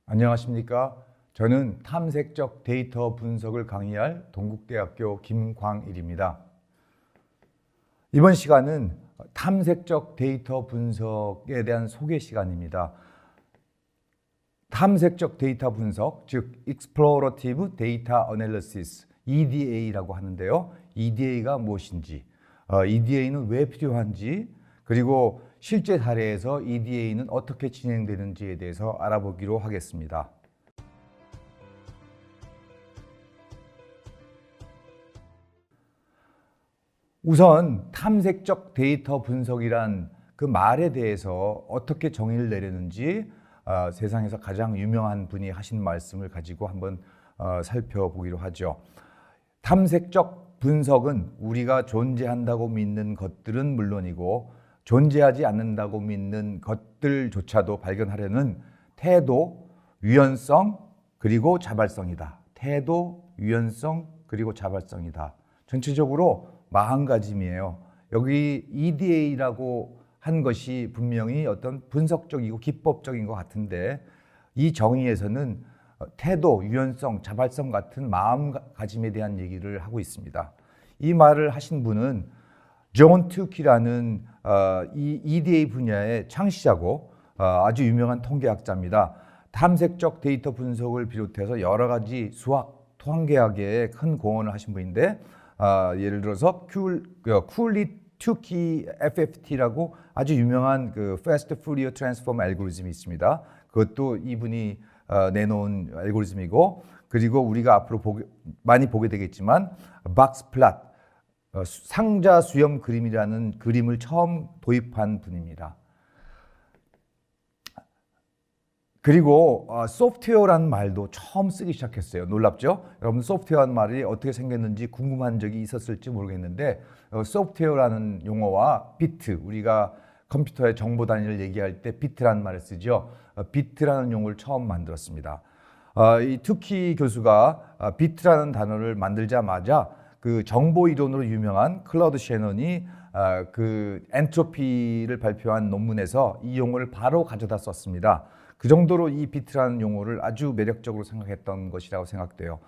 안녕하십니까? 저는 탐색적 데이터 분석을 강의할 동국대학교 김광일입니다. 이번 시간은 탐색적 데이터 분석에 대한 소개 시간입니다. 탐색적 데이터 분석, 즉 Explorative Data Analysis, EDA라고 하는데요. EDA가 무엇인지, EDA는 왜 필요한지, 그리고 실제 사례에서 EDA는 어떻게 진행되는지에 대해서 알아보기로 하겠습니다. 우선 탐색적 데이터 분석이란 그 말에 대해서 어떻게 정의를 내렸는지 세상에서 가장 유명한 분이 하신 말씀을 가지고 한번 살펴보기로 하죠. 탐색적 분석은 우리가 존재한다고 믿는 것들은 물론이고 존재하지 않는다고 믿는 것들조차도 발견하려는 태도, 유연성, 그리고 자발성이다. 태도, 유연성, 그리고 자발성이다. 전체적으로 마음가짐이에요. 여기 EDA라고 한 것이 분명히 어떤 분석적이고 기법적인 것 같은데 이 정의에서는 태도, 유연성, 자발성 같은 마음가짐에 대한 얘기를 하고 있습니다. 이 말을 하신 분은 존 튜키라는 이 EDA 분야의 창시자고 아주 유명한 통계학자입니다. 탐색적 데이터 분석을 비롯해서 여러 가지 수학, 통계학에 큰 공헌을 하신 분인데 예를 들어서 쿨리 튜키 FFT라고 아주 유명한 그 Fast Fourier Transform 알고리즘이 있습니다. 그것도 이분이 내놓은 알고리즘이고, 그리고 우리가 앞으로 많이 보게 되겠지만 박스 플랫, 상자 수렴 그림이라는 그림을 처음 도입한 분입니다. 그리고 소프트웨어라는 말도 처음 쓰기 시작했어요. 놀랍죠? 여러분 소프트웨어라는 말이 어떻게 생겼는지 궁금한 적이 있었을지 모르겠는데 소프트웨어라는 용어와 비트, 우리가 컴퓨터의 정보 단위를 얘기할 때 비트라는 말을 쓰죠. 비트라는 용어를 처음 만들었습니다. 이 투키 교수가 비트라는 단어를 만들자마자 그 정보 이론으로 유명한 클러드 셰넌이 그 엔트로피를 발표한 논문에서 이 용어를 바로 가져다 썼습니다. 그 정도로 이 비트라는 용어를 아주 매력적으로 생각했던 것이라고 생각돼요.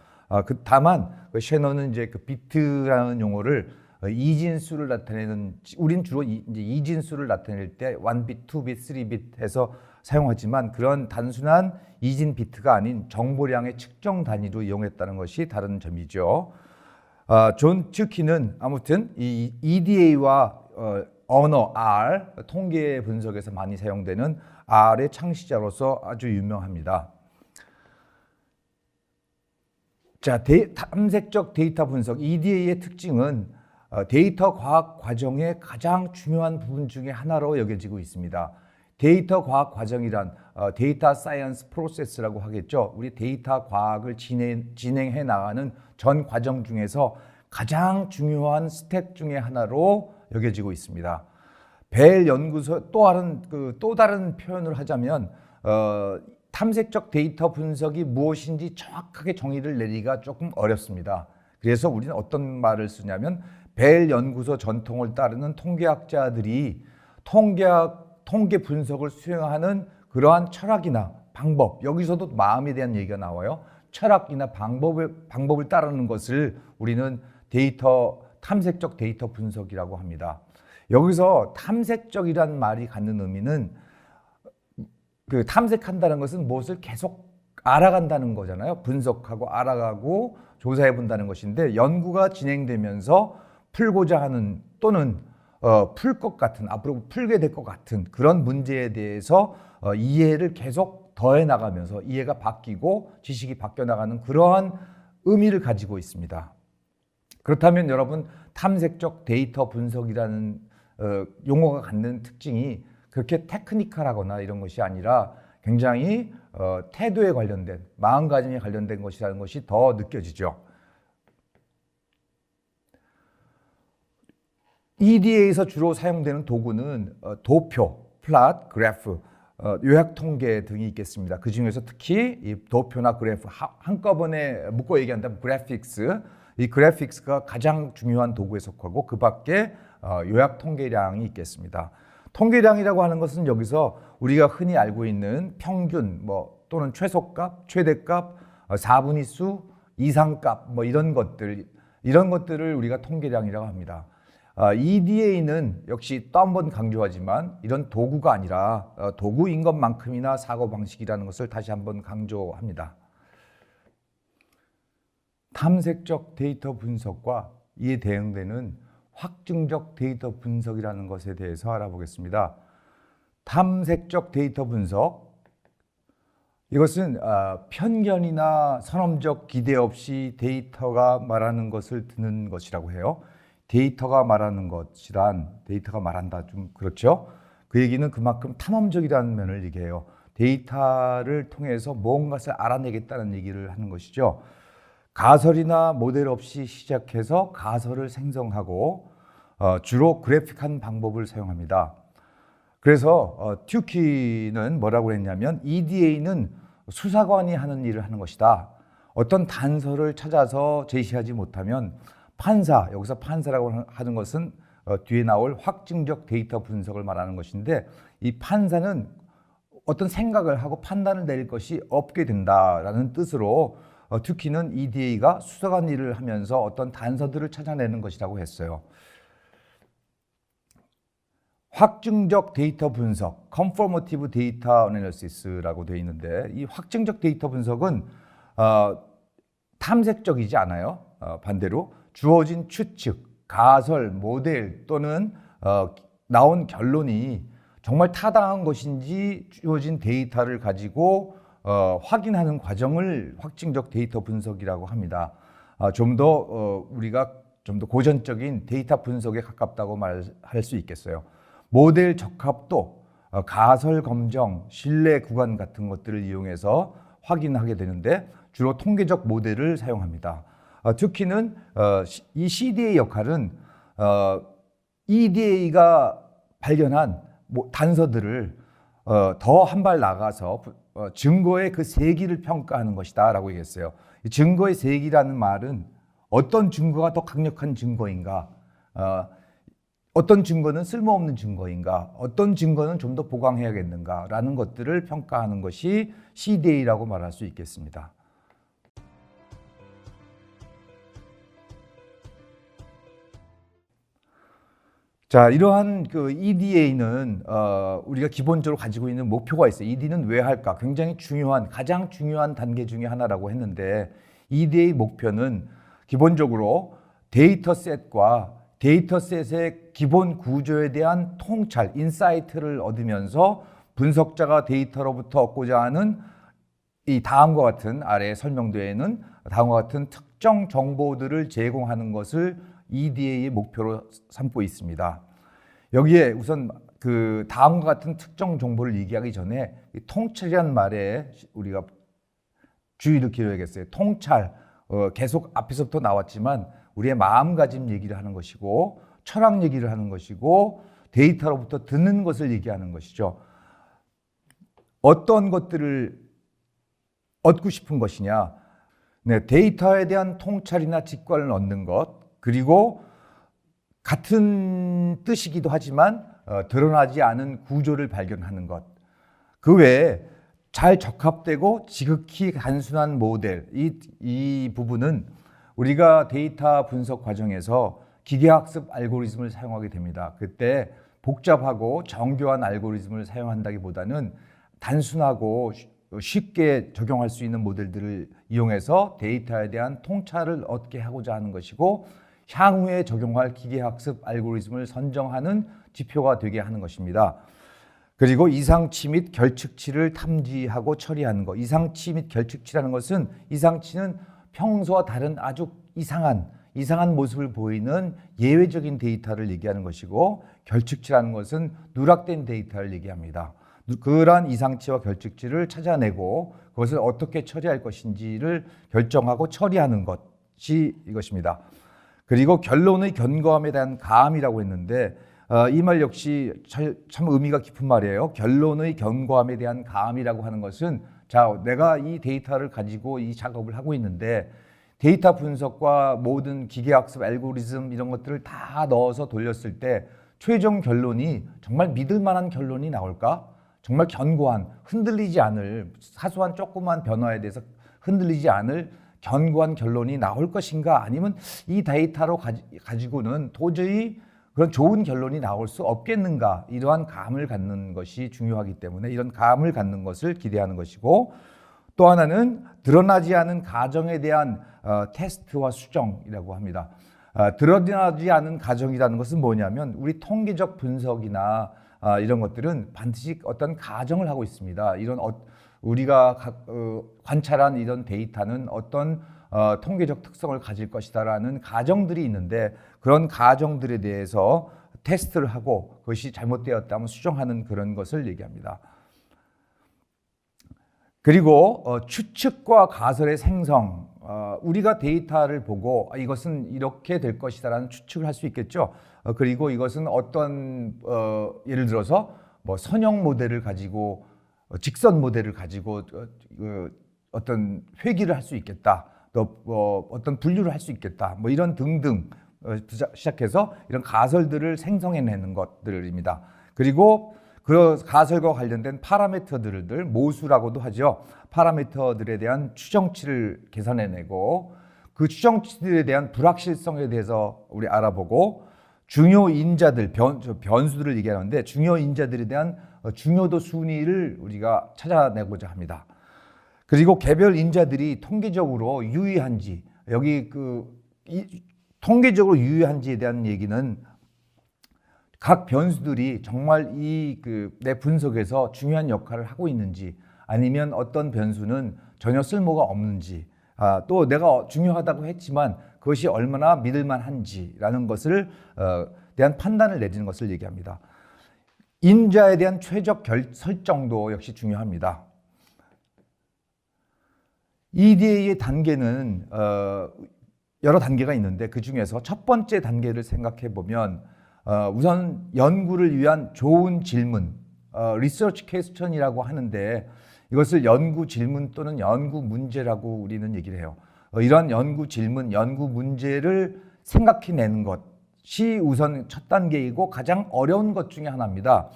다만 셰넌은 이제 그 비트라는 용어를 이진수를 나타내는, 우린 주로 이제 이진수를 나타낼 때 1비트, 2비트, 3비트 해서 사용하지만 그런 단순한 이진 비트가 아닌 정보량의 측정 단위로 이용했다는 것이 다른 점이죠. 존 튜키는 아무튼 이 EDA와 언어 R, 통계 분석에서 많이 사용되는 R의 창시자로서 아주 유명합니다. 자, 탐색적 데이터 분석 EDA의 특징은 데이터 과학 과정의 가장 중요한 부분 중에 하나로 여겨지고 있습니다. 데이터 과학 과정이란 데이터 사이언스 프로세스라고 하겠죠. 우리 데이터 과학을 진행해 나가는 전 과정 중에서 가장 중요한 스텝 중에 하나로 여겨지고 있습니다. 벨 연구소 또 다른 표현을 하자면 탐색적 데이터 분석이 무엇인지 정확하게 정의를 내리기가 조금 어렵습니다. 그래서 우리는 어떤 말을 쓰냐면 벨 연구소 전통을 따르는 통계학자들이 통계 분석을 수행하는 그러한 철학이나 방법, 여기서도 마음에 대한 얘기가 나와요. 철학이나 방법을 따르는 것을 우리는 탐색적 데이터 분석이라고 합니다. 여기서 탐색적이라는 말이 갖는 의미는 그 탐색한다는 것은 무엇을 계속 알아간다는 거잖아요. 분석하고 알아가고 조사해 본다는 것인데 연구가 진행되면서 풀고자 하는 또는 풀 것 같은, 앞으로 풀게 될 것 같은 그런 문제에 대해서 이해를 계속 더해 나가면서 이해가 바뀌고 지식이 바뀌어 나가는 그러한 의미를 가지고 있습니다. 그렇다면 여러분 탐색적 데이터 분석이라는 용어가 갖는 특징이 그렇게 테크니컬하거나 이런 것이 아니라 굉장히 태도에 관련된, 마음가짐에 관련된 것이라는 것이 더 느껴지죠. EDA에서 주로 사용되는 도구는 도표, 플랫, 그래프, 요약 통계 등이 있겠습니다. 그 중에서 특히 이 도표나 그래프 한꺼번에 묶어 얘기한다면 그래픽스, 이 그래픽스가 가장 중요한 도구에 속하고 그 밖에 요약 통계량이 있겠습니다. 통계량이라고 하는 것은 여기서 우리가 흔히 알고 있는 평균, 또는 최소값, 최대값, 4분위수, 이상값 뭐 이런 것들을 우리가 통계량이라고 합니다. EDA는 역시 또 한 번 강조하지만 이런 도구가 아니라 도구인 것만큼이나 사고방식이라는 것을 다시 한번 강조합니다. 탐색적 데이터 분석과 이에 대응되는 확증적 데이터 분석이라는 것에 대해서 알아보겠습니다. 탐색적 데이터 분석, 이것은 편견이나 선험적 기대 없이 데이터가 말하는 것을 듣는 것이라고 해요. 데이터가 말하는 것이란, 데이터가 말한다 좀 그렇죠. 그 얘기는 그만큼 탐험적이라는 면을 얘기해요. 데이터를 통해서 무언가를 알아내겠다는 얘기를 하는 것이죠. 가설이나 모델 없이 시작해서 가설을 생성하고 주로 그래픽한 방법을 사용합니다. 그래서 튜키는 뭐라고 했냐면 EDA는 수사관이 하는 일을 하는 것이다. 어떤 단서를 찾아서 제시하지 못하면 판사, 여기서 판사라고 하는 것은 뒤에 나올 확증적 데이터 분석을 말하는 것인데, 이 판사는 어떤 생각을 하고 판단을 내릴 것이 없게 된다라는 뜻으로 튜키는 EDA가 수사관 일을 하면서 어떤 단서들을 찾아내는 것이라고 했어요. 확증적 데이터 분석, Confirmative Data Analysis라고 되어 있는데, 이 확증적 데이터 분석은 탐색적이지 않아요. 반대로 주어진 추측, 가설, 모델 또는 나온 결론이 정말 타당한 것인지 주어진 데이터를 가지고 확인하는 과정을 확증적 데이터 분석이라고 합니다. 우리가 좀 더 고전적인 데이터 분석에 가깝다고 말할 수 있겠어요. 모델 적합도, 가설 검정, 신뢰 구간 같은 것들을 이용해서 확인하게 되는데 주로 통계적 모델을 사용합니다. 특히는 이 CDA 역할은 EDA가 발견한 단서들을 더 한 발 나가서 증거의 그 세기를 평가하는 것이다 라고 얘기했어요. 증거의 세기라는 말은 어떤 증거가 더 강력한 증거인가, 어떤 증거는 쓸모없는 증거인가, 어떤 증거는 좀 더 보강해야겠는가 라는 것들을 평가하는 것이 CDA라고 말할 수 있겠습니다. 자, 이러한 그 EDA는 우리가 기본적으로 가지고 있는 목표가 있어요. ED는 왜 할까? 굉장히 가장 중요한 단계 중에 하나라고 했는데, EDA 목표는 기본적으로 데이터셋과 데이터셋의 기본 구조에 대한 통찰, 인사이트를 얻으면서 분석자가 데이터로부터 얻고자 하는 이 다음과 같은, 아래에 설명되어 있는 다음과 같은 특정 정보들을 제공하는 것을 EDA의 목표로 삼고 있습니다. 여기에 우선 그 다음과 같은 특정 정보를 얘기하기 전에 통찰이라는 말에 우리가 주의를 기울여야겠어요. 통찰, 계속 앞에서부터 나왔지만 우리의 마음가짐 얘기를 하는 것이고, 철학 얘기를 하는 것이고, 데이터로부터 듣는 것을 얘기하는 것이죠. 어떤 것들을 얻고 싶은 것이냐, 데이터에 대한 통찰이나 직관을 얻는 것, 그리고 같은 뜻이기도 하지만 드러나지 않은 구조를 발견하는 것, 그 외에 잘 적합되고 지극히 단순한 모델, 이 부분은 우리가 데이터 분석 과정에서 기계학습 알고리즘을 사용하게 됩니다. 그때 복잡하고 정교한 알고리즘을 사용한다기보다는 단순하고 쉽게 적용할 수 있는 모델들을 이용해서 데이터에 대한 통찰을 얻게 하고자 하는 것이고, 향후에 적용할 기계학습 알고리즘을 선정하는 지표가 되게 하는 것입니다. 그리고 이상치 및 결측치를 탐지하고 처리하는 것. 이상치 및 결측치라는 것은, 이상치는 평소와 다른 아주 이상한 모습을 보이는 예외적인 데이터를 얘기하는 것이고, 결측치라는 것은 누락된 데이터를 얘기합니다. 그러한 이상치와 결측치를 찾아내고 그것을 어떻게 처리할 것인지를 결정하고 처리하는 것이 이것입니다. 그리고 결론의 견고함에 대한 감이라고 했는데, 이 말 역시 참 의미가 깊은 말이에요. 결론의 견고함에 대한 감이라고 하는 것은, 자, 내가 이 데이터를 가지고 이 작업을 하고 있는데 데이터 분석과 모든 기계학습 알고리즘 이런 것들을 다 넣어서 돌렸을 때 최종 결론이 정말 믿을 만한 결론이 나올까? 정말 견고한, 흔들리지 않을, 사소한 조그만 변화에 대해서 흔들리지 않을 견고한 결론이 나올 것인가, 아니면 이 데이터로 가지고는 도저히 그런 좋은 결론이 나올 수 없겠는가, 이러한 감을 갖는 것이 중요하기 때문에 이런 감을 갖는 것을 기대하는 것이고, 또 하나는 드러나지 않은 가정에 대한 테스트와 수정이라고 합니다. 드러나지 않은 가정이라는 것은 뭐냐면, 우리 통계적 분석이나 이런 것들은 반드시 어떤 가정을 하고 있습니다. 이런 우리가 관찰한 이런 데이터는 어떤 통계적 특성을 가질 것이다라는 가정들이 있는데, 그런 가정들에 대해서 테스트를 하고 그것이 잘못되었다면 수정하는 그런 것을 얘기합니다. 그리고 추측과 가설의 생성, 우리가 데이터를 보고 이것은 이렇게 될 것이다라는 추측을 할 수 있겠죠. 그리고 이것은 어떤 예를 들어서 뭐 선형 모델을 가지고 직선 모델을 가지고 어떤 회귀를 할 수 있겠다, 또 어떤 분류를 할 수 있겠다, 뭐 이런 등등 시작해서 이런 가설들을 생성해내는 것들입니다. 그리고 그 가설과 관련된 파라미터들을 모수라고도 하죠. 파라미터들에 대한 추정치를 계산해내고, 그 추정치들에 대한 불확실성에 대해서 우리 알아보고, 중요 인자들, 변수들을 얘기하는데 중요 인자들에 대한 중요도 순위를 우리가 찾아내고자 합니다. 그리고 개별 인자들이 통계적으로 유의한지, 여기 통계적으로 유의한지에 대한 얘기는 각 변수들이 정말 내 분석에서 중요한 역할을 하고 있는지, 아니면 어떤 변수는 전혀 쓸모가 없는지, 또 내가 중요하다고 했지만 그것이 얼마나 믿을만한지라는 것을 대한 판단을 내리는 것을 얘기합니다. 인자에 대한 최적 설정도 역시 중요합니다. EDA의 단계는 여러 단계가 있는데, 그 중에서 첫 번째 단계를 생각해 보면 우선 연구를 위한 좋은 질문, 리서치 퀘스천이라고 하는데, 이것을 연구 질문 또는 연구 문제라고 우리는 얘기를 해요. 이런 연구 질문, 연구 문제를 생각해내는 것이 우선 첫 단계이고 가장 어려운 것 중에 하나입니다.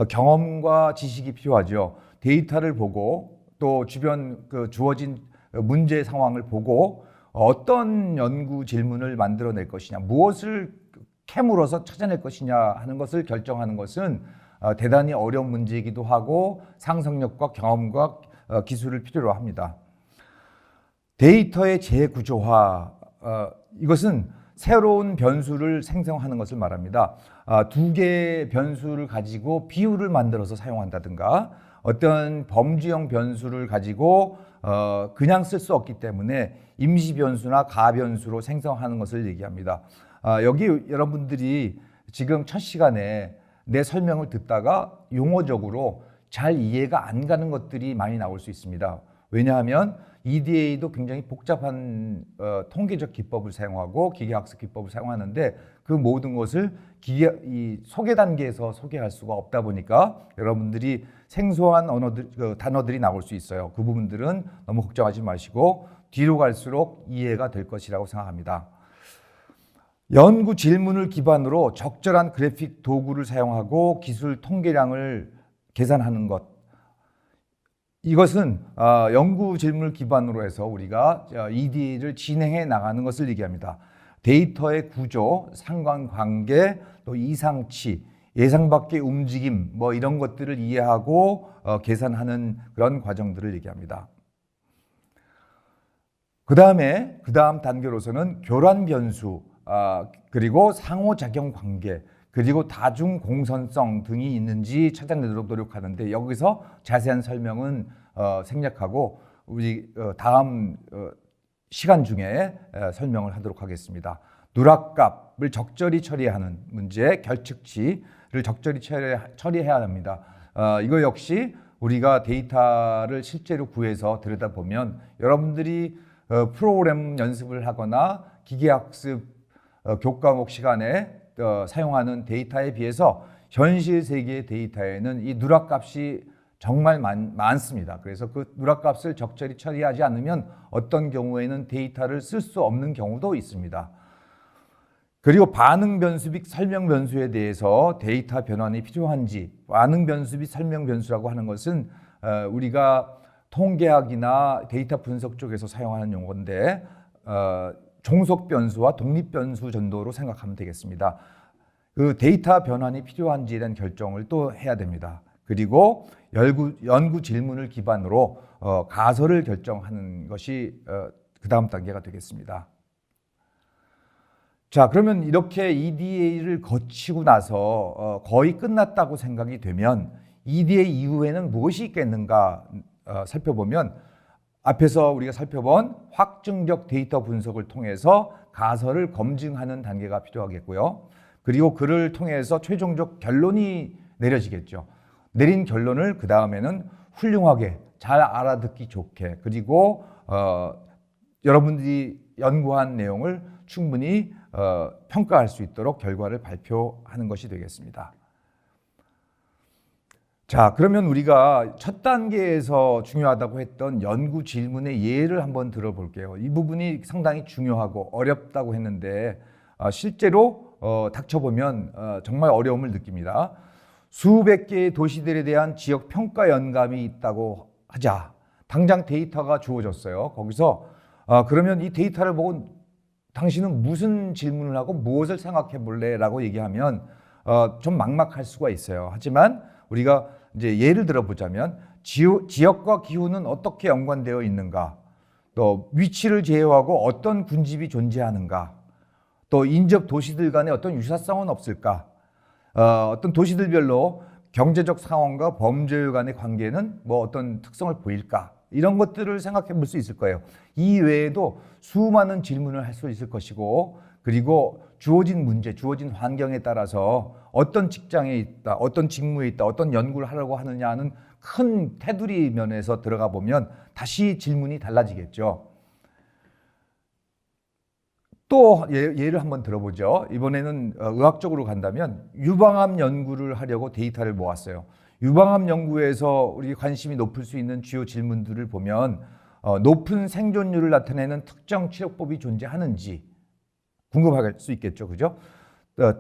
경험과 지식이 필요하죠. 데이터를 보고 또 주변 주어진 문제 상황을 보고 어떤 연구 질문을 만들어낼 것이냐, 무엇을 캐물어서 찾아낼 것이냐 하는 것을 결정하는 것은 대단히 어려운 문제이기도 하고 상상력과 경험과 기술을 필요로 합니다. 데이터의 재구조화, 이것은 새로운 변수를 생성하는 것을 말합니다. 두 개의 변수를 가지고 비율을 만들어서 사용한다든가, 어떤 범주형 변수를 가지고 그냥 쓸 수 없기 때문에 임시 변수나 가변수로 생성하는 것을 얘기합니다. 여기 여러분들이 지금 첫 시간에 내 설명을 듣다가 용어적으로 잘 이해가 안 가는 것들이 많이 나올 수 있습니다. 왜냐하면 EDA도 굉장히 복잡한 통계적 기법을 사용하고 기계학습 기법을 사용하는데, 그 모든 것을 이 소개 단계에서 소개할 수가 없다 보니까 여러분들이 생소한 단어들이 나올 수 있어요. 그 부분들은 너무 걱정하지 마시고 뒤로 갈수록 이해가 될 것이라고 생각합니다. 연구 질문을 기반으로 적절한 그래픽 도구를 사용하고 기술 통계량을 계산하는 것, 이것은 연구 질문을 기반으로 해서 우리가 EDA를 진행해 나가는 것을 얘기합니다. 데이터의 구조, 상관관계, 또 이상치, 예상 밖의 움직임, 뭐 이런 것들을 이해하고 계산하는 그런 과정들을 얘기합니다. 그 다음 단계로서는 교란 변수, 그리고 상호작용 관계, 그리고 다중 공선성 등이 있는지 찾아내도록 노력하는데, 여기서 자세한 설명은 생략하고 우리 다음 시간 중에 설명을 하도록 하겠습니다. 누락값을 적절히 처리하는 문제, 결측치를 적절히 처리해야 합니다. 이거 역시 우리가 데이터를 실제로 구해서 들여다보면 여러분들이 프로그램 연습을 하거나 기계학습 교과목 시간에 사용하는 데이터에 비해서 현실 세계의 데이터에는 이 누락값이 정말 많습니다. 그래서 그 누락값을 적절히 처리하지 않으면 어떤 경우에는 데이터를 쓸 수 없는 경우도 있습니다. 그리고 반응 변수 및 설명 변수에 대해서 데이터 변환이 필요한지, 반응 변수 및 설명 변수라고 하는 것은 우리가 통계학이나 데이터 분석 쪽에서 사용하는 용어인데 종속 변수와 독립 변수 정도로 생각하면 되겠습니다. 그 데이터 변환이 필요한지에 대한 결정을 또 해야 됩니다. 그리고 연구 질문을 기반으로 가설을 결정하는 것이 그 다음 단계가 되겠습니다. 자, 그러면 이렇게 EDA를 거치고 나서 거의 끝났다고 생각이 되면 EDA 이후에는 무엇이 있겠는가 살펴보면 앞에서 우리가 살펴본 확증적 데이터 분석을 통해서 가설을 검증하는 단계가 필요하겠고요. 그리고 그를 통해서 최종적 결론이 내려지겠죠. 내린 결론을 그 다음에는 훌륭하게 잘 알아듣기 좋게 그리고 여러분들이 연구한 내용을 충분히 평가할 수 있도록 결과를 발표하는 것이 되겠습니다. 자, 그러면 우리가 첫 단계에서 중요하다고 했던 연구 질문의 예를 한번 들어볼게요. 이 부분이 상당히 중요하고 어렵다고 했는데 실제로 닥쳐보면 정말 어려움을 느낍니다. 수백 개의 도시들에 대한 지역 평가 연감이 있다고 하자. 당장 데이터가 주어졌어요. 거기서 그러면 이 데이터를 보고 당신은 무슨 질문을 하고 무엇을 생각해 볼래? 라고 얘기하면 좀 막막할 수가 있어요. 하지만 우리가 이제 예를 들어보자면 지역과 기후는 어떻게 연관되어 있는가? 또 위치를 제외하고 어떤 군집이 존재하는가? 또 인접 도시들 간에 어떤 유사성은 없을까? 어떤 도시들별로 경제적 상황과 범죄율 간의 관계는 뭐 어떤 특성을 보일까? 이런 것들을 생각해 볼 수 있을 거예요. 이 외에도 수많은 질문을 할 수 있을 것이고 그리고 주어진 문제, 주어진 환경에 따라서 어떤 직장에 있다, 어떤 직무에 있다, 어떤 연구를 하려고 하느냐는 큰 테두리 면에서 들어가 보면 다시 질문이 달라지겠죠. 또 예를 한번 들어보죠. 이번에는 의학적으로 간다면 유방암 연구를 하려고 데이터를 모았어요. 유방암 연구에서 우리 관심이 높을 수 있는 주요 질문들을 보면 높은 생존율을 나타내는 특정 치료법이 존재하는지 궁금할 수 있겠죠, 그죠?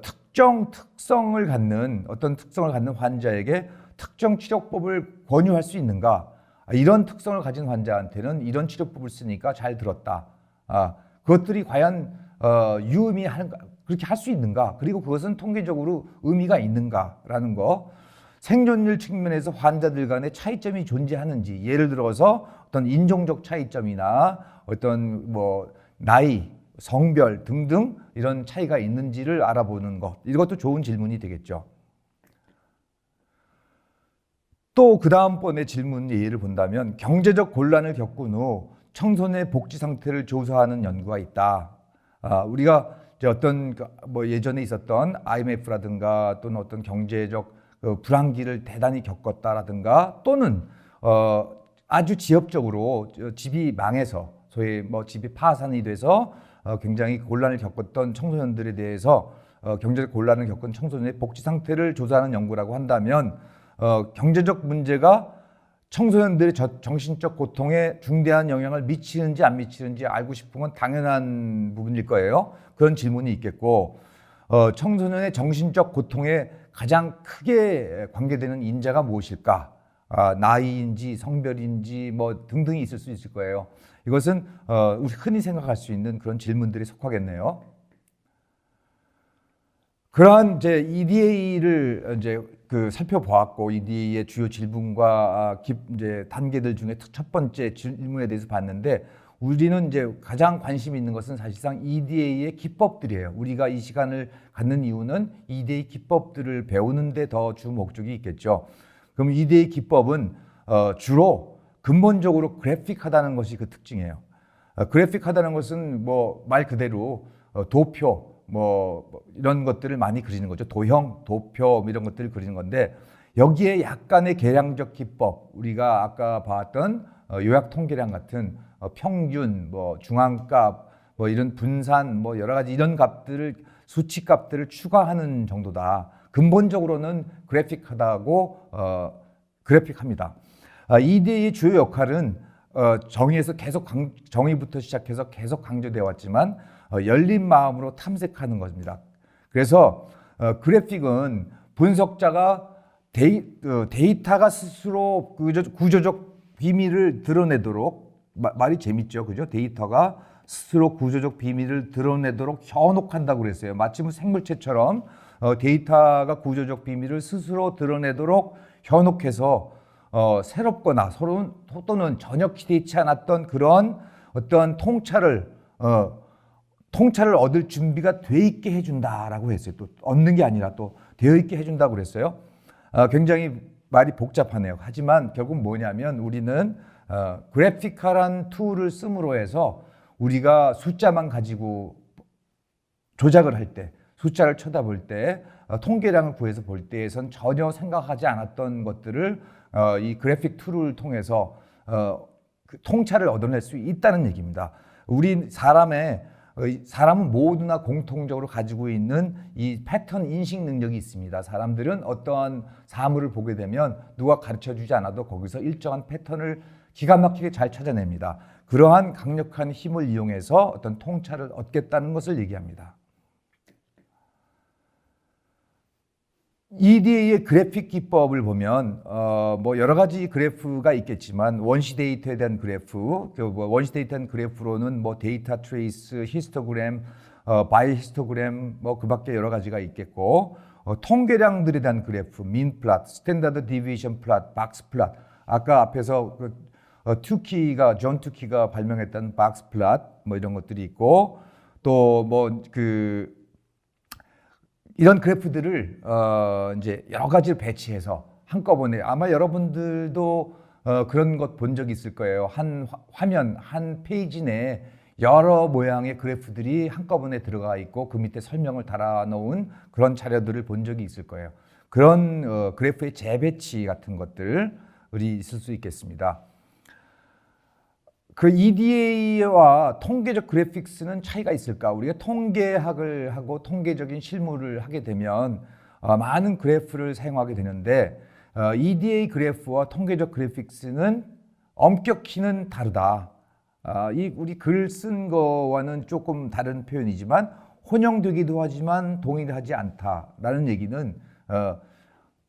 특정 특성을 갖는 어떤 특성을 갖는 환자에게 특정 치료법을 권유할 수 있는가? 이런 특성을 가진 환자한테는 이런 치료법을 쓰니까 잘 들었다. 그것들이 과연 그렇게 할 수 있는가? 그리고 그것은 통계적으로 의미가 있는가라는 거. 생존율 측면에서 환자들 간의 차이점이 존재하는지, 예를 들어서 어떤 인종적 차이점이나 어떤 뭐 나이, 성별 등등 이런 차이가 있는지를 알아보는 것, 이것도 좋은 질문이 되겠죠. 또 그 다음번에 질문 예를 본다면 경제적 곤란을 겪은 후 청소년의 복지 상태를 조사하는 연구가 있다. 우리가 이제 어떤 뭐 예전에 있었던 IMF라든가 또는 어떤 경제적 불황기를 대단히 겪었다라든가 또는 아주 지역적으로 집이 망해서 소위 뭐 집이 파산이 돼서 굉장히 곤란을 겪었던 청소년들에 대해서 경제적 곤란을 겪은 청소년의 복지 상태를 조사하는 연구라고 한다면 경제적 문제가 청소년들의 정신적 고통에 중대한 영향을 미치는지 안 미치는지 알고 싶은 건 당연한 부분일 거예요. 그런 질문이 있겠고 청소년의 정신적 고통에 가장 크게 관계되는 인자가 무엇일까? 나이인지 성별인지 뭐 등등이 있을 수 있을 거예요. 이것은 우리 흔히 생각할 수 있는 그런 질문들이 속하겠네요. 그러한 이제 EDA를 이제 살펴보았고 EDA의 주요 질문과 이제 단계들 중에 첫 번째 질문에 대해서 봤는데 우리는 이제 가장 관심 있는 것은 사실상 EDA의 기법들이에요. 우리가 이 시간을 갖는 이유는 EDA 기법들을 배우는 데 더 주 목적이 있겠죠. 그럼 EDA 기법은 주로 근본적으로 그래픽하다는 것이 그 특징이에요. 그래픽하다는 것은 뭐 말 그대로 도표 뭐 이런 것들을 많이 그리는 거죠. 도형, 도표 이런 것들을 그리는 건데 여기에 약간의 계량적 기법, 우리가 아까 봤던 요약 통계량 같은 평균, 뭐 중앙값, 뭐 이런 분산, 뭐 여러 가지 이런 값들을 수치 값들을 추가하는 정도다. 근본적으로는 그래픽하다고 그래픽합니다. EDA의 주요 역할은 정의에서 계속 정의부터 시작해서 계속 강조되어 왔지만 열린 마음으로 탐색하는 것입니다. 그래서 그래픽은 분석자가 데이터가 스스로 구조적 비밀을 드러내도록, 말이 재밌죠, 그죠? 데이터가 스스로 구조적 비밀을 드러내도록 현혹한다고 그랬어요. 마치 생물체처럼 데이터가 구조적 비밀을 스스로 드러내도록 현혹해서 새롭거나 또는 전혀 기대치 않았던 그런 어떤 통찰을 얻을 준비가 돼 있게 해준다라고 했어요. 또 얻는 게 아니라 또 되어 있게 해준다고 그랬어요. 굉장히 말이 복잡하네요. 하지만 결국 뭐냐면 우리는 그래피컬한 툴을 씀으로 해서 우리가 숫자만 가지고 조작을 할 때, 숫자를 쳐다볼 때, 통계량을 구해서 볼 때에선 전혀 생각하지 않았던 것들을 이 그래픽 툴을 통해서 그 통찰을 얻어낼 수 있다는 얘기입니다. 사람은 모두나 공통적으로 가지고 있는 이 패턴 인식 능력이 있습니다. 사람들은 어떠한 사물을 보게 되면 누가 가르쳐 주지 않아도 거기서 일정한 패턴을 기가 막히게 잘 찾아냅니다. 그러한 강력한 힘을 이용해서 어떤 통찰을 얻겠다는 것을 얘기합니다. EDA의 그래픽 기법을 보면 뭐 여러 가지 그래프가 있겠지만 원시 데이터에 대한 그래프, 원시 데이터에 대한 그래프로는 뭐 데이터 트레이스, 히스토그램, 바이 히스토그램, 뭐 그밖에 여러 가지가 있겠고, 통계량들에 대한 그래프, 민 플랫, 스탠다드 디비전 플랫, 박스 플랫, 아까 앞에서 존 투키가 발명했던 박스 플랫, 뭐 이런 것들이 있고, 또 뭐 이런 그래프들을 이제 여러 가지를 배치해서 한꺼번에, 아마 여러분들도 그런 것 본 적 있을 거예요. 한 화면, 한 페이지 내에 여러 모양의 그래프들이 한꺼번에 들어가 있고 그 밑에 설명을 달아 놓은 그런 자료들을 본 적이 있을 거예요. 그런 그래프의 재배치 같은 것들이 있을 수 있겠습니다. 그 EDA와 통계적 그래픽스는 차이가 있을까? 우리가 통계학을 하고 통계적인 실무를 하게 되면 많은 그래프를 사용하게 되는데 EDA 그래프와 통계적 그래픽스는 엄격히는 다르다. 우리 글 쓴 거와는 조금 다른 표현이지만 혼용되기도 하지만 동일하지 않다라는 얘기는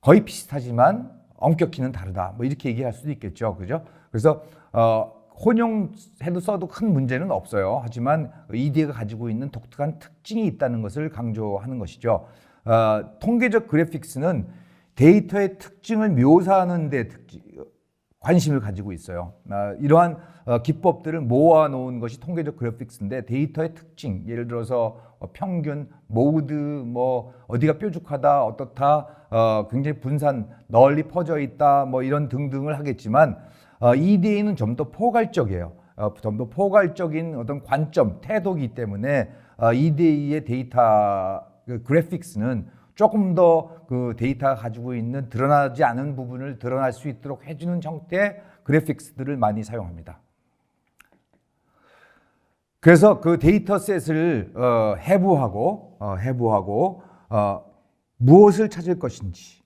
거의 비슷하지만 엄격히는 다르다. 뭐 이렇게 얘기할 수도 있겠죠, 그죠? 그래서 혼용해도 써도 큰 문제는 없어요. 하지만 EDA가 가지고 있는 독특한 특징이 있다는 것을 강조하는 것이죠. 통계적 그래픽스는 데이터의 특징을 묘사하는 데 관심을 가지고 있어요. 이러한 기법들을 모아놓은 것이 통계적 그래픽스인데, 데이터의 특징, 예를 들어서 평균, 모드, 뭐 어디가 뾰족하다, 어떻다, 굉장히 분산, 널리 퍼져 있다, 뭐 이런 등등을 하겠지만 EDA는 좀 더 포괄적이에요. 좀 더 포괄적인 어떤 관점, 태도이기 때문에 EDA의 데이터 그래픽스는 조금 더 그 데이터가 가지고 있는 드러나지 않은 부분을 드러날 수 있도록 해주는 형태의 그래픽스들을 많이 사용합니다. 그래서 그 데이터셋을 해부하고 무엇을 찾을 것인지,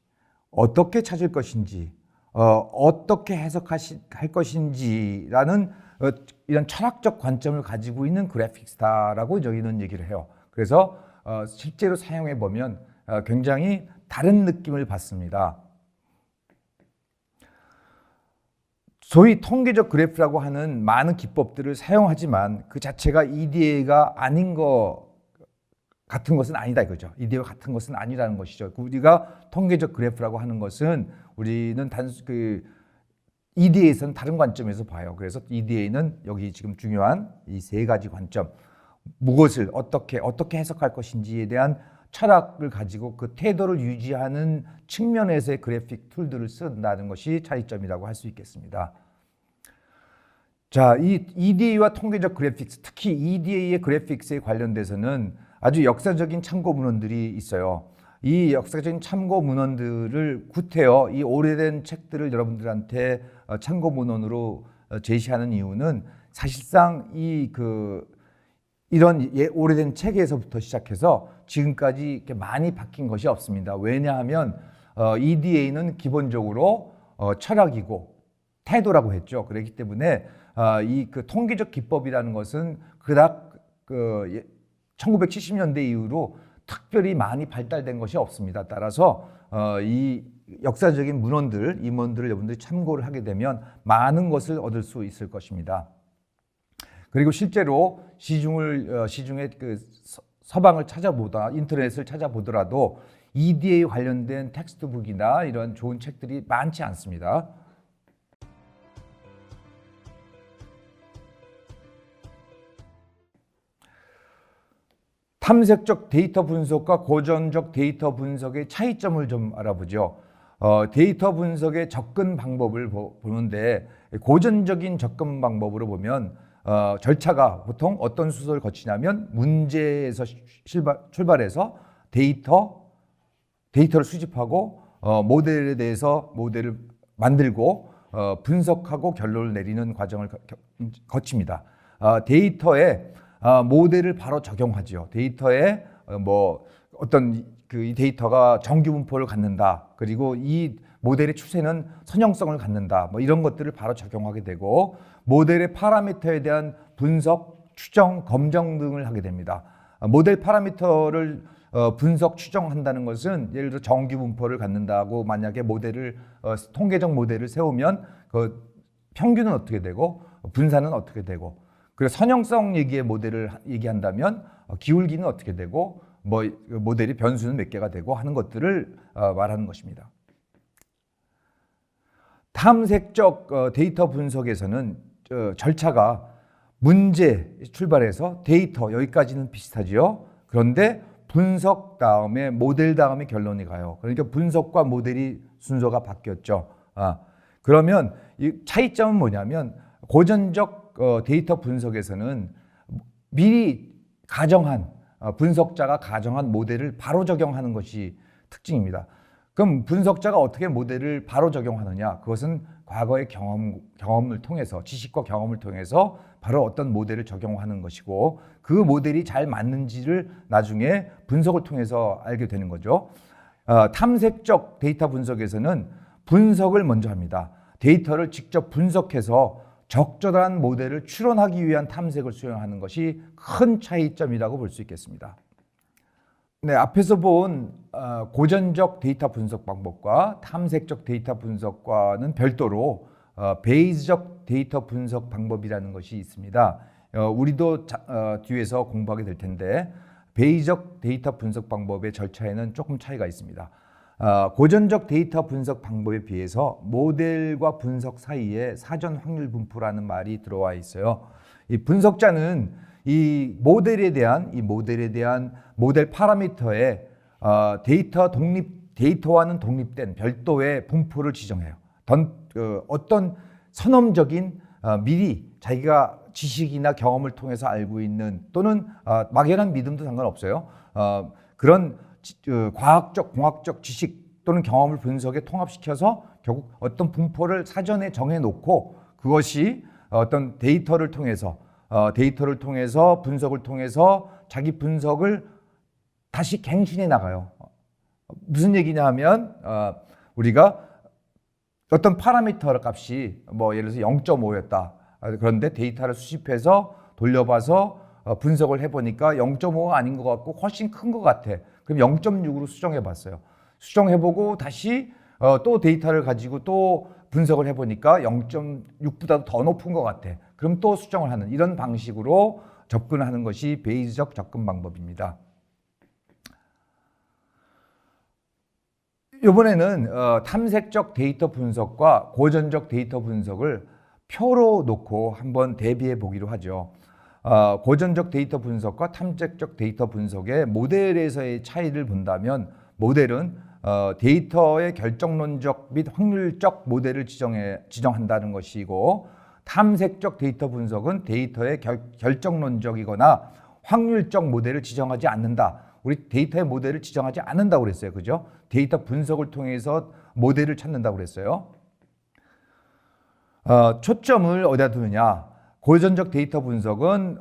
어떻게 찾을 것인지, 어떻게 해석할 것인지라는 이런 철학적 관점을 가지고 있는 그래픽스다라고 저희는 얘기를 해요. 그래서 실제로 사용해 보면 굉장히 다른 느낌을 받습니다. 소위 통계적 그래프라고 하는 많은 기법들을 사용하지만 그 자체가 EDA가 아닌 것 같은 것은 아니다 이거죠. EDA와 같은 것은 아니라는 것이죠. 우리가 통계적 그래프라고 하는 것은 우리는 EDA에서는 다른 관점에서 봐요. 그래서 EDA는 여기 지금 중요한 이 세 가지 관점, 무엇을 어떻게 해석할 것인지에 대한 철학을 가지고 그 태도를 유지하는 측면에서의 그래픽 툴들을 쓴다는 것이 차이점이라고 할 수 있겠습니다. 자, 이 EDA와 통계적 그래픽스, 특히 EDA의 그래픽스에 관련돼서는 아주 역사적인 참고 문헌들이 있어요. 이 역사적인 참고 문헌들을 구태여 이 오래된 책들을 여러분들한테 참고 문헌으로 제시하는 이유는 사실상 이런 오래된 책에서부터 시작해서 지금까지 이렇게 많이 바뀐 것이 없습니다. 왜냐하면 EDA는 기본적으로 철학이고 태도라고 했죠. 그렇기 때문에 이 통계적 기법이라는 것은 그닥 1970년대 이후로 특별히 많이 발달된 것이 없습니다. 따라서 이 역사적인 문헌들, 임원들을 여러분들이 참고를 하게 되면 많은 것을 얻을 수 있을 것입니다. 그리고 실제로 시중의 그 서방을 찾아보다 인터넷을 찾아보더라도 EDA 관련된 텍스트북이나 이런 좋은 책들이 많지 않습니다. 탐색적 데이터 분석과 고전적 데이터 분석의 차이점을 좀 알아보죠. 데이터 분석의 접근 방법을 보는데 고전적인 접근 방법으로 보면 절차가 보통 어떤 순서를 거치냐면 문제에서 출발해서 데이터를 수집하고 모델에 대해서 모델을 만들고 분석하고 결론을 내리는 과정을 거칩니다. 데이터에 모델을 바로 적용하죠. 데이터에 어떤 이 데이터가 정규 분포를 갖는다. 그리고 이 모델의 추세는 선형성을 갖는다. 이런 것들을 바로 적용하게 되고 모델의 파라미터에 대한 분석, 추정, 검정 등을 하게 됩니다. 모델 파라미터를 분석, 추정한다는 것은 예를 들어 정규 분포를 갖는다고 만약에 통계적 모델을 세우면 그 평균은 어떻게 되고 분산은 어떻게 되고 그리고 선형성 모델을 얘기한다면 기울기는 어떻게 되고 모델이 변수는 몇 개가 되고 하는 것들을 말하는 것입니다. 탐색적 데이터 분석에서는 절차가 문제 출발해서 데이터 여기까지는 비슷하지요. 그런데 분석 다음에 모델 다음에 결론이 가요. 그러니까 분석과 모델이 순서가 바뀌었죠. 그러면 이 차이점은 뭐냐면 고전적 데이터 분석에서는 미리 분석자가 가정한 모델을 바로 적용하는 것이 특징입니다. 그럼 분석자가 어떻게 모델을 바로 적용하느냐? 그것은 과거의 경험을 통해서, 지식과 경험을 통해서 바로 어떤 모델을 적용하는 것이고 그 모델이 잘 맞는지를 나중에 분석을 통해서 알게 되는 거죠. 탐색적 데이터 분석에서는 분석을 먼저 합니다. 데이터를 직접 분석해서 적절한 모델을 추론하기 위한 탐색을 수행하는 것이 큰 차이점이라고 볼 수 있겠습니다. 네, 앞에서 본 고전적 데이터 분석 방법과 탐색적 데이터 분석과는 별도로 베이스적 데이터 분석 방법이라는 것이 있습니다. 우리도 뒤에서 공부하게 될 텐데 베이스적 데이터 분석 방법의 절차에는 조금 차이가 있습니다. 고전적 데이터 분석 방법에 비해서 모델과 분석 사이에 사전 확률 분포라는 말이 들어와 있어요. 이 분석자는 이 모델에 대한 모델 파라미터에 데이터와는 독립된 별도의 분포를 지정해요. 어떤 선험적인 미리 자기가 지식이나 경험을 통해서 알고 있는 또는 막연한 믿음도 상관없어요. 그런 과학적, 공학적 지식 또는 경험을 분석에 통합시켜서 결국 어떤 분포를 사전에 정해놓고 그것이 어떤 데이터를 통해서 분석을 통해서 자기 분석을 다시 갱신해 나가요. 무슨 얘기냐 하면 우리가 어떤 파라미터 값이 예를 들어서 0.5였다. 그런데 데이터를 수집해서 돌려봐서 분석을 해보니까 0.5가 아닌 것 같고 훨씬 큰 것 같아. 그럼 0.6으로 수정해봤어요. 수정해보고 다시 또 데이터를 가지고 또 분석을 해보니까 0.6보다 더 높은 것 같아. 그럼 또 수정을 하는 이런 방식으로 접근하는 것이 베이스적 접근 방법입니다. 이번에는 탐색적 데이터 분석과 고전적 데이터 분석을 표로 놓고 한번 대비해 보기로 하죠. 고전적 데이터 분석과 탐색적 데이터 분석의 모델에서의 차이를 본다면 모델은 데이터의 결정론적 및 확률적 모델을 지정한다는 것이고 탐색적 데이터 분석은 데이터의 결정론적이거나 확률적 모델을 지정하지 않는다. 우리 데이터의 모델을 지정하지 않는다고 그랬어요. 그죠? 데이터 분석을 통해서 모델을 찾는다고 그랬어요. 초점을 어디다 두느냐? 고전적 데이터 분석은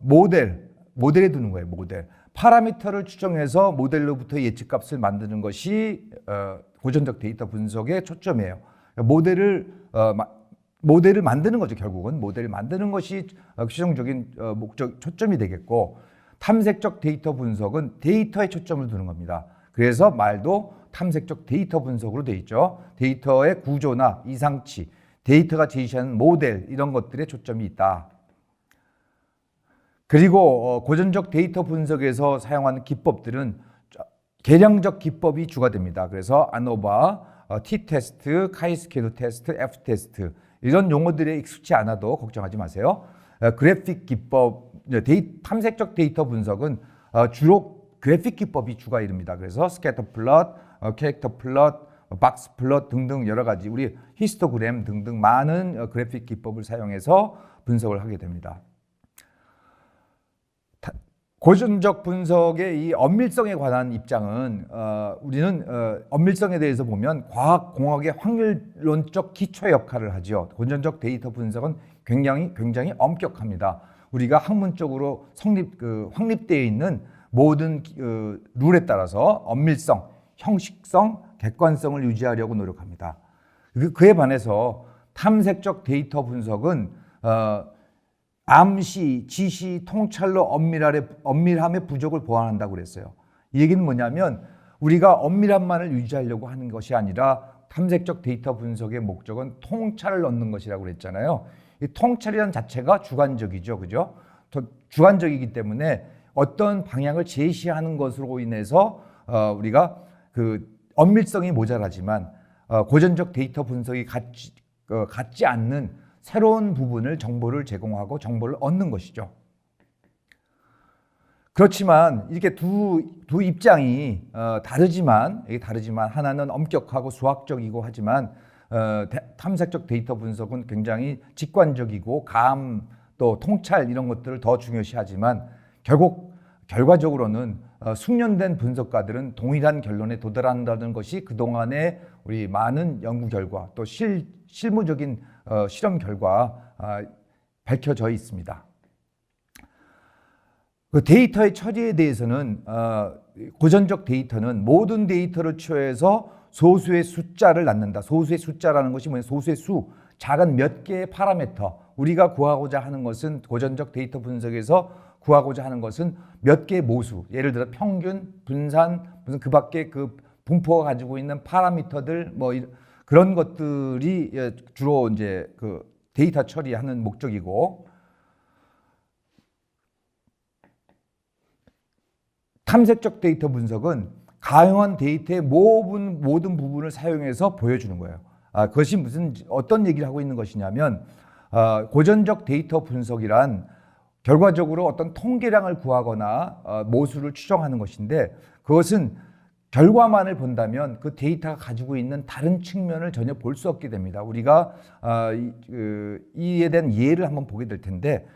모델에 두는 거예요. 모델. 파라미터를 추정해서 모델로부터 예측값을 만드는 것이 고전적 데이터 분석의 초점이에요. 모델을 만드는 거죠. 결국은 모델을 만드는 것이 최종적인 초점이 되겠고 탐색적 데이터 분석은 데이터에 초점을 두는 겁니다. 그래서 말도 탐색적 데이터 분석으로 돼 있죠. 데이터의 구조나 이상치, 데이터가 제시하는 모델 이런 것들에 초점이 있다. 그리고 고전적 데이터 분석에서 사용하는 기법들은 계량적 기법이 주가 됩니다. 그래서 아노바, T-테스트, 카이스케드 테스트, F-테스트 이런 용어들에 익숙치 않아도 걱정하지 마세요. 그래픽 기법, 탐색적 데이터 분석은 주로 그래픽 기법이 주가 이릅니다. 그래서 스캐터 플롯, 캐릭터 플롯, 박스 플롯 등등 여러 가지 우리 히스토그램 등등 많은 그래픽 기법을 사용해서 분석을 하게 됩니다. 고전적 분석의 이 엄밀성에 관한 입장은 우리는 엄밀성에 대해서 보면 과학공학의 확률론적 기초 역할을 하죠. 고전적 데이터 분석은 굉장히 엄격합니다. 우리가 학문적으로 확립되어 있는 모든 룰에 따라서 엄밀성, 형식성, 객관성을 유지하려고 노력합니다. 그에 반해서 탐색적 데이터 분석은 암시, 지시, 통찰로 엄밀함의 부족을 보완한다고 그랬어요. 이 얘기는 뭐냐면 우리가 엄밀함만을 유지하려고 하는 것이 아니라 탐색적 데이터 분석의 목적은 통찰을 얻는 것이라고 그랬잖아요. 이 통찰이라는 자체가 주관적이죠. 그죠? 주관적이기 때문에 어떤 방향을 제시하는 것으로 인해서 우리가 그 엄밀성이 모자라지만 고전적 데이터 분석이 갖지 않는 새로운 부분을 정보를 제공하고 정보를 얻는 것이죠. 그렇지만 이렇게 두 입장이 다르지만 하나는 엄격하고 수학적이고 하지만 탐색적 데이터 분석은 굉장히 직관적이고 감 또 통찰 이런 것들을 더 중요시하지만 결과적으로는 숙련된 분석가들은 동일한 결론에 도달한다는 것이 그동안의 우리 많은 연구 결과 또 실무적인 실험 결과 밝혀져 있습니다. 그 데이터의 처리에 대해서는 고전적 데이터는 모든 데이터를 취해서 소수의 숫자를 낳는다. 소수의 숫자라는 것이 뭐냐? 소수의 수, 작은 몇 개의 파라미터. 우리가 구하고자 하는 것은 고전적 데이터 분석에서 구하고자 하는 것은 몇 개의 모수. 예를 들어 평균, 분산, 무슨 그 밖에 그 분포가 가지고 있는 파라미터들 뭐 그런 것들이 주로 이제 그 데이터 처리하는 목적이고, 탐색적 데이터 분석은 가용한 데이터의 모든 부분을 사용해서 보여주는 거예요. 그것이 어떤 얘기를 하고 있는 것이냐면 고전적 데이터 분석이란 결과적으로 어떤 통계량을 구하거나 모수를 추정하는 것인데 그것은 결과만을 본다면 그 데이터가 가지고 있는 다른 측면을 전혀 볼 수 없게 됩니다. 우리가 이에 대한 예를 한번 보게 될 텐데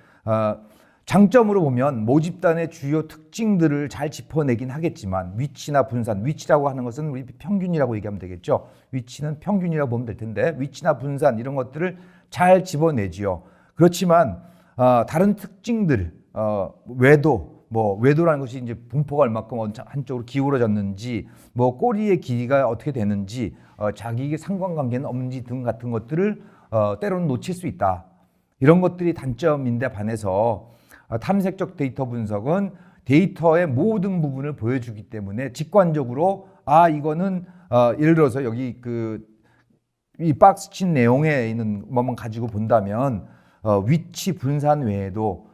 장점으로 보면 모집단의 주요 특징들을 잘 짚어내긴 하겠지만 위치나 분산, 위치라고 하는 것은 우리 평균이라고 얘기하면 되겠죠. 위치는 평균이라고 보면 될 텐데 위치나 분산 이런 것들을 잘 집어내지요. 그렇지만 다른 특징들, 외도라는 것이 이제 분포가 얼마큼 한쪽으로 기울어졌는지, 뭐 꼬리의 길이가 어떻게 되는지, 자기에게 상관관계는 없는지 등 같은 것들을 때로는 놓칠 수 있다. 이런 것들이 단점인데 반해서 탐색적 데이터 분석은 데이터의 모든 부분을 보여주기 때문에 직관적으로 이거는 예를 들어서 여기 이 박스 친 내용에 있는 것만 가지고 본다면 위치 분산 외에도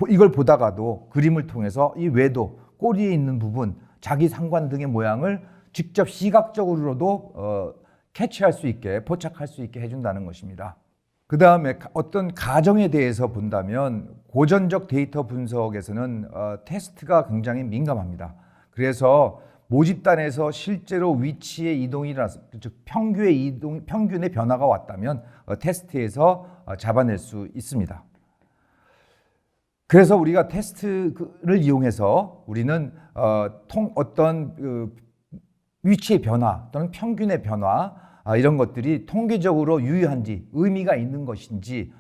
이걸 보다가도 그림을 통해서 이 외도, 꼬리에 있는 부분, 자기 상관 등의 모양을 직접 시각적으로도 캐치할 수 있게, 포착할 수 있게 해준다는 것입니다. 그 다음에 어떤 가정에 대해서 본다면 고전적 데이터 분석에서는 테스트가 굉장히 민감합니다. 그래서 모집단에서 실제로 위치의 이동이 일어났을 때, 즉 평균의 변화가 왔다면 테스트에서 잡아낼 수 있습니다. 그래서 우리가 테스트를 이용해서 우리는 어떤 위치의 변화 또는 평균의 변화 이런 것들이 통계적으로 유효한지 의미가 있는 것인지,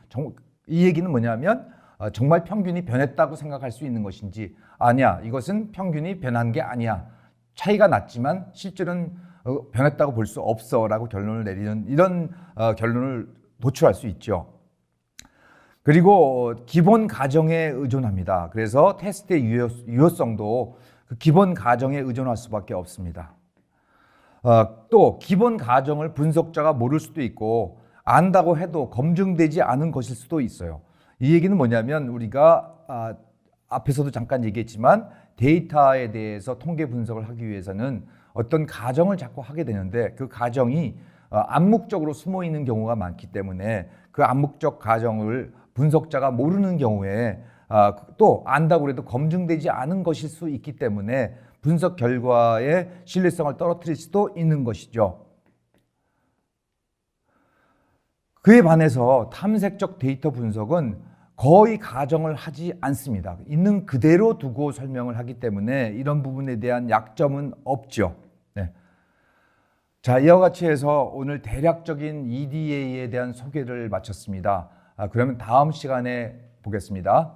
이 얘기는 뭐냐면 정말 평균이 변했다고 생각할 수 있는 것인지, 아니야 이것은 평균이 변한 게 아니야, 차이가 났지만 실제로는 변했다고 볼 수 없어 라고 결론을 내리는 이런 결론을 도출할 수 있죠. 그리고 기본 가정에 의존합니다. 그래서 테스트의 유효성도 그 기본 가정에 의존할 수밖에 없습니다. 또 기본 가정을 분석자가 모를 수도 있고 안다고 해도 검증되지 않은 것일 수도 있어요. 이 얘기는 뭐냐면 우리가 앞에서도 잠깐 얘기했지만 데이터에 대해서 통계 분석을 하기 위해서는 어떤 가정을 자꾸 하게 되는데 그 가정이 암묵적으로 숨어 있는 경우가 많기 때문에 그 암묵적 가정을 분석자가 모르는 경우에 또 안다고 해도 검증되지 않은 것일 수 있기 때문에 분석 결과의 신뢰성을 떨어뜨릴 수도 있는 것이죠. 그에 반해서 탐색적 데이터 분석은 거의 가정을 하지 않습니다. 있는 그대로 두고 설명을 하기 때문에 이런 부분에 대한 약점은 없죠. 네. 자, 이와 같이 해서 오늘 대략적인 EDA에 대한 소개를 마쳤습니다. 그러면 다음 시간에 보겠습니다.